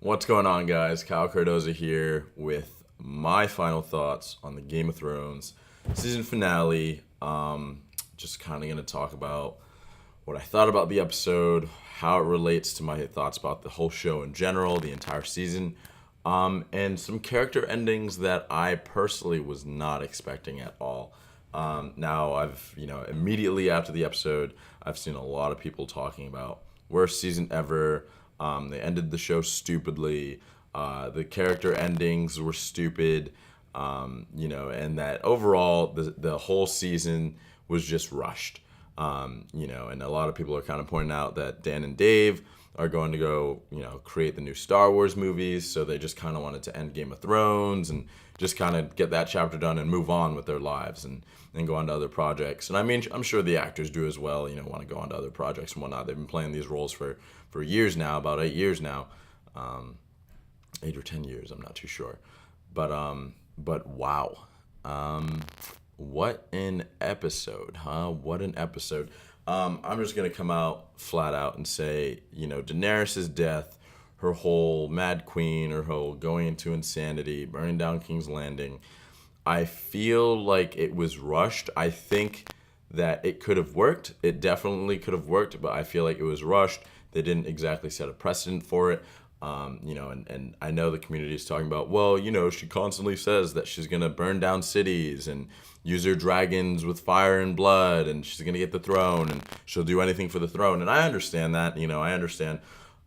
What's going on, guys? Kyle Cardoza here with my final thoughts on the Game of Thrones season finale. Just kind of going to talk about what I thought about the episode, how it relates to my thoughts about the whole show in general, the entire season, and some character endings that I personally was not expecting at all. Now, immediately after the episode, I've seen a lot of people talking about worst season ever. They ended the show stupidly. The character endings were stupid. And that overall, the whole season was just rushed. And a lot of people are kind of pointing out that Dan and Dave are going to go, create the new Star Wars movies. So they just kind of wanted to end Game of Thrones and just kind of get that chapter done and move on with their lives and go on to other projects. And I mean, I'm sure the actors do as well, want to go on to other projects and whatnot. They've been playing these roles for years now, about 8 years now. 8 or 10 years, I'm not too sure. But wow. What an episode, huh? What an episode. I'm just going to come out flat out and say, Daenerys' death, her whole Mad Queen, her whole going into insanity, burning down King's Landing, I feel like it was rushed. I think that it could have worked. It definitely could have worked, but I feel like it was rushed. They didn't exactly set a precedent for it. And I know the community is talking about, well, she constantly says that she's going to burn down cities and use her dragons with fire and blood, and she's going to get the throne, and she'll do anything for the throne. And I understand that, I understand.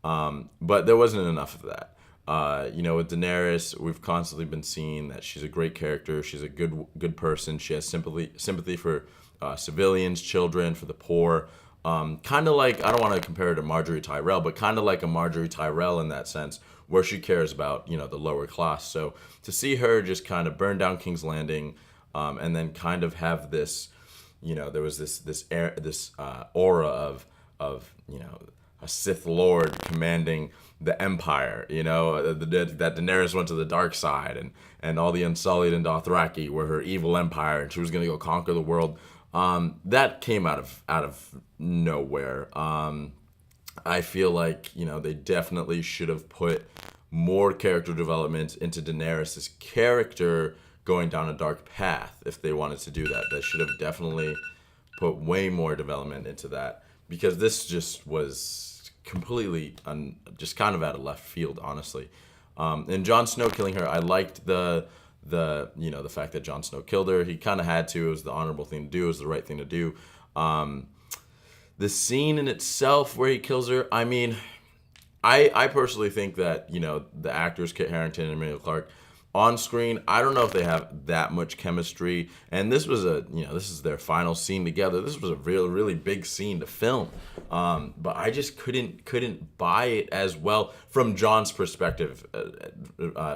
But there wasn't enough of that. With Daenerys, we've constantly been seeing that she's a great character. She's a good person. She has sympathy for civilians, children, for the poor. Kind of like, I don't want to compare her to Marjorie Tyrell, but kind of like a Marjorie Tyrell in that sense, where she cares about, the lower class. So to see her just kind of burn down King's Landing, and then kind of have this, there was this aura of a Sith Lord commanding the Empire, that Daenerys went to the dark side, and all the Unsullied and Dothraki were her evil empire, and she was going to go conquer the world. That came out of nowhere. I feel like, they definitely should have put more character development into Daenerys' character going down a dark path if they wanted to do that. They should have definitely put way more development into that, because this just was completely just kind of out of left field, honestly. And Jon Snow killing her, I liked the fact that Jon Snow killed her. He kind of had to. It was the honorable thing to do. It was the right thing to do. The scene in itself where he kills her, I mean, I personally think that, the actors, Kit Harington and Emilia Clarke, on screen, I don't know if they have that much chemistry. And this was this is their final scene together. This was a really big scene to film. But I just couldn't buy it as well from Jon's perspective.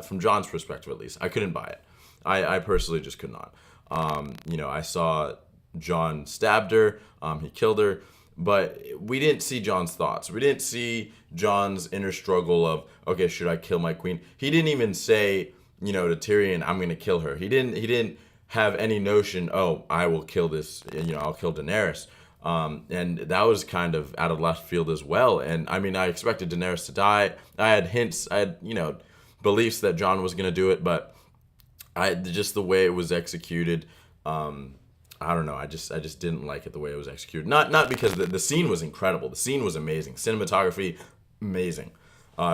From Jon's perspective, at least, I couldn't buy it. I personally just could not. I saw Jon stabbed her. He killed her. But we didn't see Jon's thoughts. We didn't see Jon's inner struggle of, okay, should I kill my queen? He didn't even say, to Tyrion, I'm going to kill her. He didn't have any notion, oh, I will kill this, I'll kill Daenerys. And that was kind of out of left field as well. And I mean, I expected Daenerys to die. I had beliefs that Jon was going to do it, but just the way it was executed, I don't know. I just didn't like it the way it was executed. Not because the scene was incredible. The scene was amazing. Cinematography, amazing.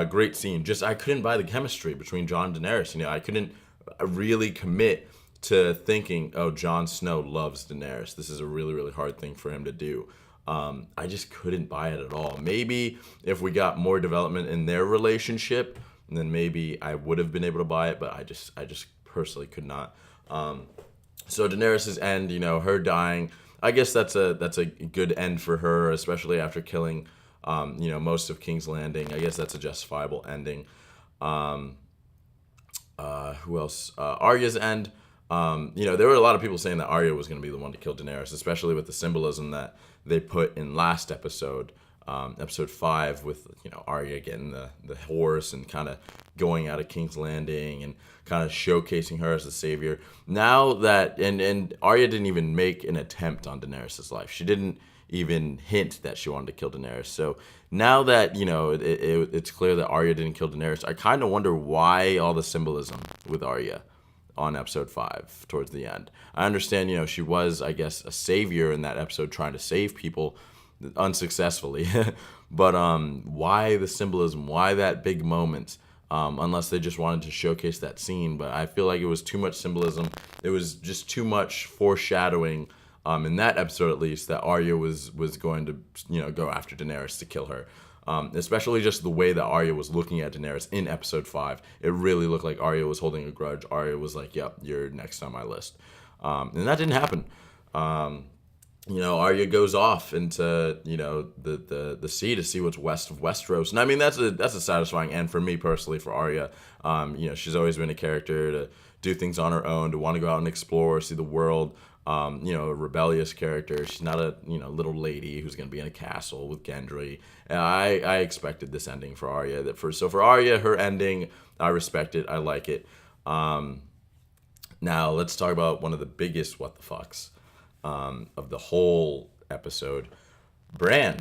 Great scene. Just I couldn't buy the chemistry between Jon and Daenerys. I couldn't really commit to thinking, oh, Jon Snow loves Daenerys. This is a really hard thing for him to do. I just couldn't buy it at all. Maybe if we got more development in their relationship, then maybe I would have been able to buy it. But I just personally could not. So Daenerys' end, her dying, I guess that's a good end for her, especially after killing, most of King's Landing. I guess that's a justifiable ending. Who else? Arya's end. There were a lot of people saying that Arya was going to be the one to kill Daenerys, especially with the symbolism that they put in last episode, episode 5, with Arya getting the horse and kind of going out of King's Landing and kind of showcasing her as the savior. Now that and Arya didn't even make an attempt on Daenerys' life. She didn't even hint that she wanted to kill Daenerys. So now that, it's clear that Arya didn't kill Daenerys, I kind of wonder why all the symbolism with Arya on episode 5 towards the end. I understand, she was, I guess, a savior in that episode trying to save people unsuccessfully. But why the symbolism? Why that big moment? Unless they just wanted to showcase that scene. But I feel like it was too much symbolism. It was just too much foreshadowing, in that episode at least, that Arya was going to, go after Daenerys to kill her. Especially just the way that Arya was looking at Daenerys in episode 5. It really looked like Arya was holding a grudge. Arya was like, yep, you're next on my list. And that didn't happen. Arya goes off into, the sea to see what's west of Westeros. And I mean, that's a satisfying end for me personally for Arya. She's always been a character to do things on her own, to want to go out and explore, see the world. A rebellious character. She's not a, little lady who's going to be in a castle with Gendry. And I expected this ending for Arya. So for Arya, her ending, I respect it. I like it. Now let's talk about one of the biggest what the fucks of the whole episode. Bran.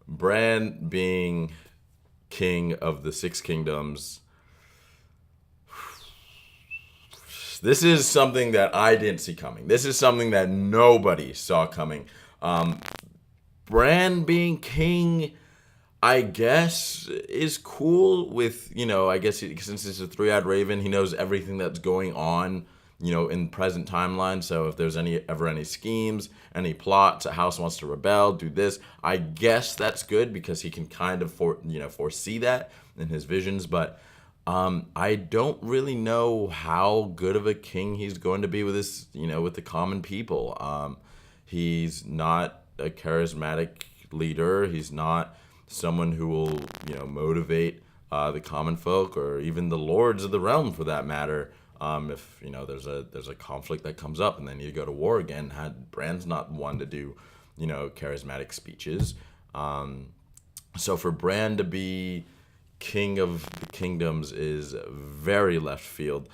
Bran being king of the Six Kingdoms. This is something that I didn't see coming. This is something that nobody saw coming. Bran being king, I guess, is cool with, I guess since it's a three-eyed raven, he knows everything that's going on, in present timeline. So if there's ever any schemes, any plots, a house wants to rebel, do this, I guess that's good because he can kind of foresee that in his visions. But I don't really know how good of a king he's going to be with this, with the common people. He's not a charismatic leader. He's not someone who will, motivate the common folk or even the lords of the realm for that matter. If there's a conflict that comes up and they need to go to war again, Bran's not one to do, charismatic speeches. So for Bran to be king of the kingdoms is very left field,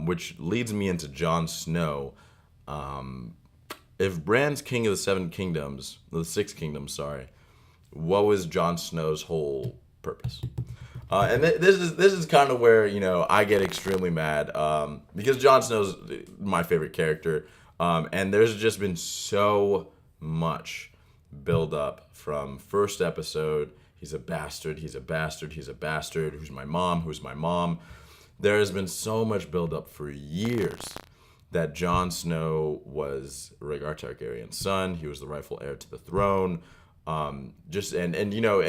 which leads me into Jon Snow. If Bran's king of the Six Kingdoms, what was Jon Snow's whole purpose? And this is kind of where I get extremely mad because Jon Snow's my favorite character, and there's just been so much build up from first episode. He's a bastard. He's a bastard. He's a bastard. Who's my mom? Who's my mom? There has been so much build up for years that Jon Snow was Rhaegar Targaryen's son. He was the rightful heir to the throne. Jon Snow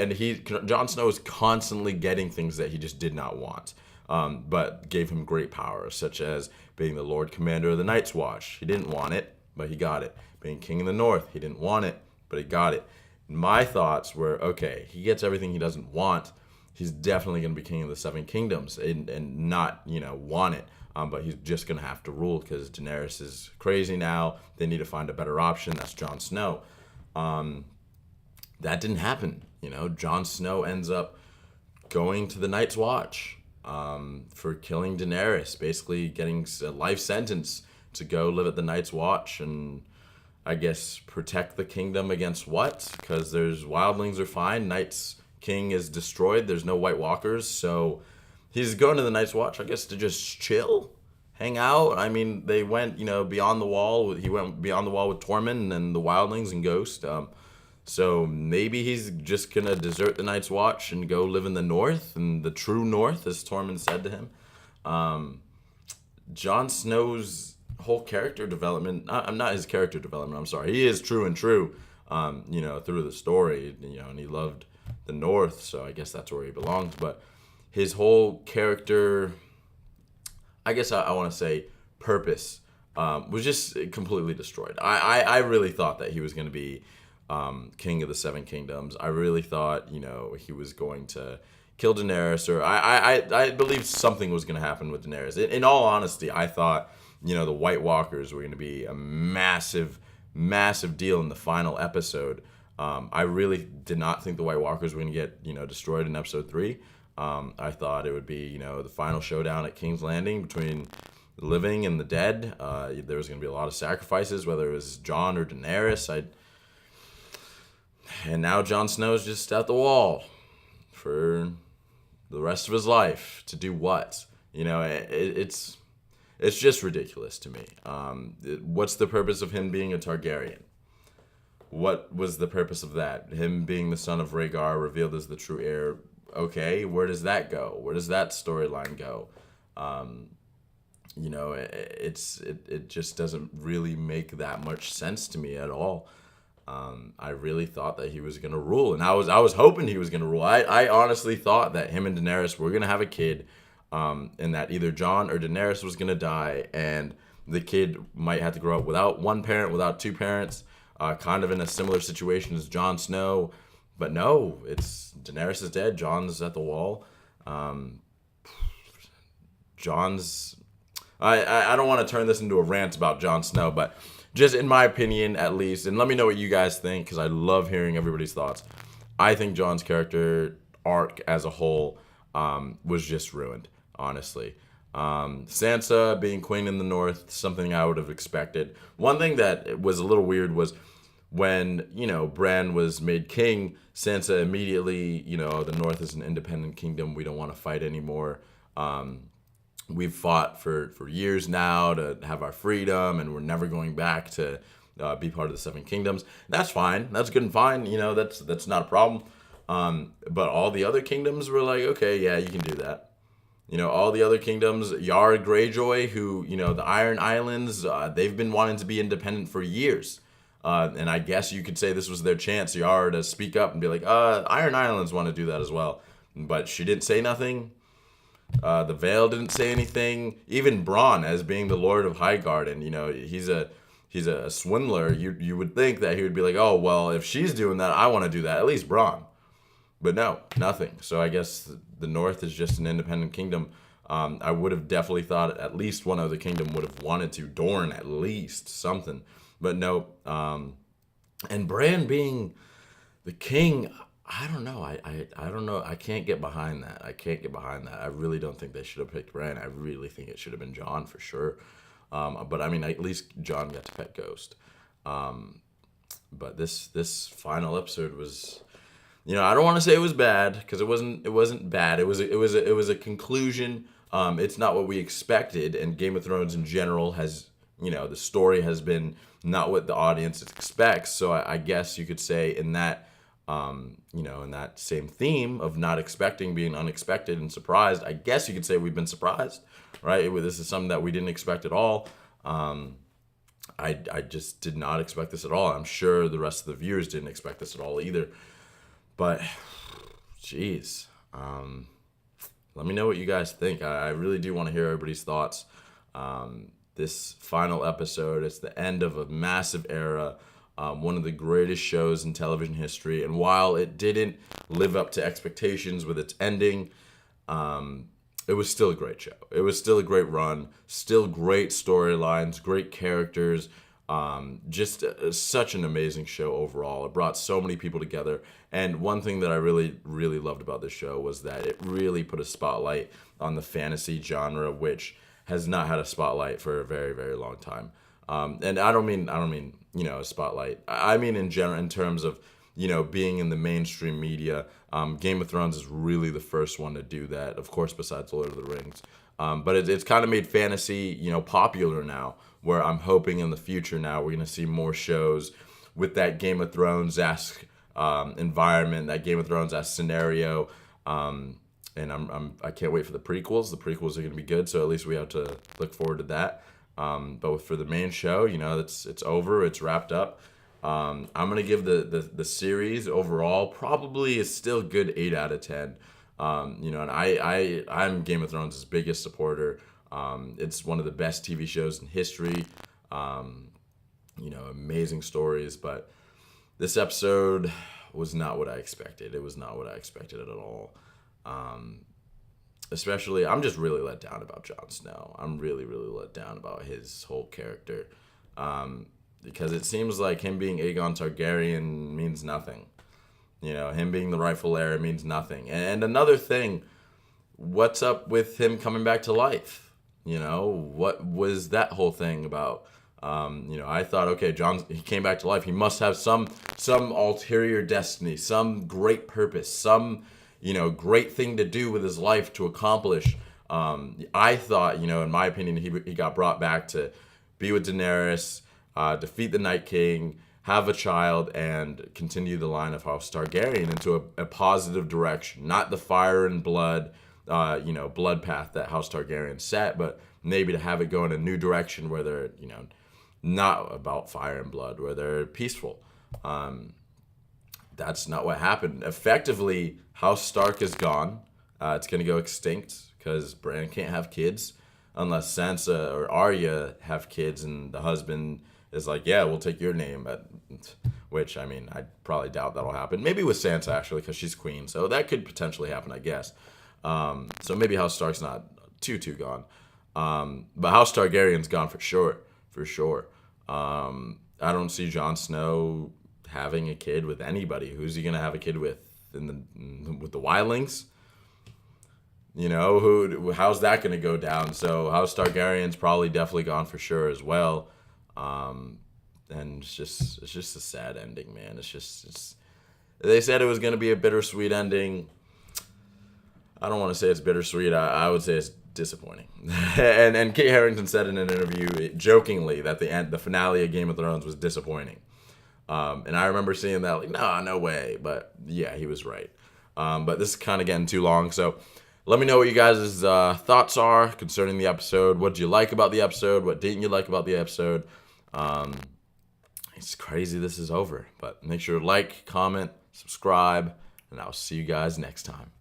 is constantly getting things that he just did not want, but gave him great power, such as being the Lord Commander of the Night's Watch. He didn't want it, but he got it. Being King of the North. He didn't want it, but he got it. My thoughts were, okay, he gets everything he doesn't want. He's definitely going to be king of the Seven Kingdoms and not, want it. But he's just going to have to rule because Daenerys is crazy now. They need to find a better option. That's Jon Snow. That didn't happen. Jon Snow ends up going to the Night's Watch for killing Daenerys, basically getting a life sentence to go live at the Night's Watch and I guess protect the kingdom against what? Because there's wildlings are fine. Night's King is destroyed. There's no White Walkers. So he's going to the Night's Watch, I guess, to just chill, hang out. I mean, they went, beyond the wall. He went beyond the wall with Tormund and the wildlings and Ghost. So maybe he's just going to desert the Night's Watch and go live in the North, and the true North, as Tormund said to him. Jon Snow's whole character development, not his character development, I'm sorry. He is true, through the story, and he loved the North, so I guess that's where he belongs. But his whole character, I guess I want to say purpose, was just completely destroyed. I really thought that he was going to be king of the Seven Kingdoms. I really thought, he was going to kill Daenerys, or I believed something was going to happen with Daenerys. In all honesty, I thought, the White Walkers were going to be a massive, massive deal in the final episode. I really did not think the White Walkers were going to get, destroyed in episode 3. I thought it would be, the final showdown at King's Landing between, living and the dead. There was going to be a lot of sacrifices, whether it was Jon or Daenerys. And now Jon Snow's just at the wall for the rest of his life to do what? It's just ridiculous to me. What's the purpose of him being a Targaryen? What was the purpose of that? Him being the son of Rhaegar, revealed as the true heir. Okay, where does that go? Where does that storyline go? It just doesn't really make that much sense to me at all. I really thought that he was gonna rule, and I was hoping he was gonna rule. I honestly thought that him and Daenerys were gonna have a kid, and that either Jon or Daenerys was gonna die, and the kid might have to grow up without one parent, without two parents, kind of in a similar situation as Jon Snow. But no, it's Daenerys is dead. Jon's at the wall. Jon's. I don't want to turn this into a rant about Jon Snow, but just in my opinion, at least, and let me know what you guys think, because I love hearing everybody's thoughts. I think Jon's character arc as a whole was just ruined, honestly. Sansa being queen in the north, something I would have expected. One thing that was a little weird was when, Bran was made king, Sansa immediately, the north is an independent kingdom. We don't want to fight anymore. We've fought for years now to have our freedom, and we're never going back to be part of the Seven Kingdoms. That's fine. That's good and fine. That's not a problem. But all the other kingdoms were like, okay, yeah, you can do that. All the other kingdoms, Yara Greyjoy, who, the Iron Islands, they've been wanting to be independent for years. And I guess you could say this was their chance, Yara, to speak up and be like, Iron Islands want to do that as well. But she didn't say nothing. The Vale didn't say anything. Even Bronn, as being the Lord of Highgarden, he's a swindler. You would think that he would be like, oh, well, if she's doing that, I want to do that. At least Bronn. But no, nothing. So I guess the North is just an independent kingdom. I would have definitely thought at least one other kingdom would have wanted to. Dorne, at least, something. But no. And Bran being the king, I don't know. I don't know. I can't get behind that. I really don't think they should have picked Bran. I really think it should have been Jon for sure. But I mean, at least Jon got to pet Ghost. But this final episode was, I don't want to say it was bad, because it wasn't bad. It was a conclusion. It's not what we expected, and Game of Thrones in general has, the story has been not what the audience expects. So I guess you could say in that. In that same theme of not expecting, being unexpected and surprised, I guess you could say we've been surprised, right? This is something that we didn't expect at all. I just did not expect this at all. I'm sure the rest of the viewers didn't expect this at all either. But, geez, let me know what you guys think. I really do want to hear everybody's thoughts. This final episode, it's the end of a massive era. One of the greatest shows in television history. And while it didn't live up to expectations with its ending, it was still a great show. It was still a great run, still great storylines, great characters, such an amazing show overall. It brought so many people together. And one thing that I really, really loved about this show was that it really put a spotlight on the fantasy genre, which has not had a spotlight for a very, very long time. And I don't mean a spotlight. I mean in general, in terms of being in the mainstream media. Game of Thrones is really the first one to do that, of course, besides Lord of the Rings. But it's kind of made fantasy popular now, where I'm hoping in the future now we're gonna see more shows with that Game of Thrones-esque environment, that Game of Thrones-esque scenario. And I can't wait for the prequels. The prequels are gonna be good, so at least we have to look forward to that. But for the main show, it's over, it's wrapped up. I'm gonna give the series overall probably is still a good 8 out of 10. And I'm Game of Thrones' biggest supporter. It's one of the best TV shows in history. Amazing stories, but this episode was not what I expected. It was not what I expected at all. Especially, I'm just really let down about Jon Snow. I'm really, really let down about his whole character. Because it seems like him being Aegon Targaryen means nothing. Him being the rightful heir means nothing. And another thing, what's up with him coming back to life? You know, what was that whole thing about? I thought, okay, he came back to life. He must have some ulterior destiny, some great purpose, some, great thing to do with his life to accomplish. I thought, in my opinion, he got brought back to be with Daenerys, defeat the Night King, have a child, and continue the line of House Targaryen into a positive direction, not the fire and blood, blood path that House Targaryen set, but maybe to have it go in a new direction where they're, not about fire and blood, where they're peaceful. That's not what happened. Effectively, House Stark is gone. It's going to go extinct because Bran can't have kids unless Sansa or Arya have kids and the husband is like, yeah, we'll take your name. Which, I mean, I probably doubt that'll happen. Maybe with Sansa, actually, because she's queen. So that could potentially happen, I guess. So maybe House Stark's not too gone. But House Targaryen's gone for sure. For sure. I don't see Jon Snow having a kid with anybody. Who's he gonna have a kid with? With the Wildlings? How's that gonna go down? So House Targaryen's probably definitely gone for sure as well. And it's just a sad ending, man. They said it was gonna be a bittersweet ending. I don't want to say it's bittersweet. I would say it's disappointing. and Kit Harington said in an interview jokingly that the finale of Game of Thrones was disappointing. And I remember seeing that like, no way. But yeah, he was right. But this is kind of getting too long. So let me know what you guys' thoughts are concerning the episode. What did you like about the episode? What didn't you like about the episode? It's crazy this is over. But make sure to like, comment, subscribe, and I'll see you guys next time.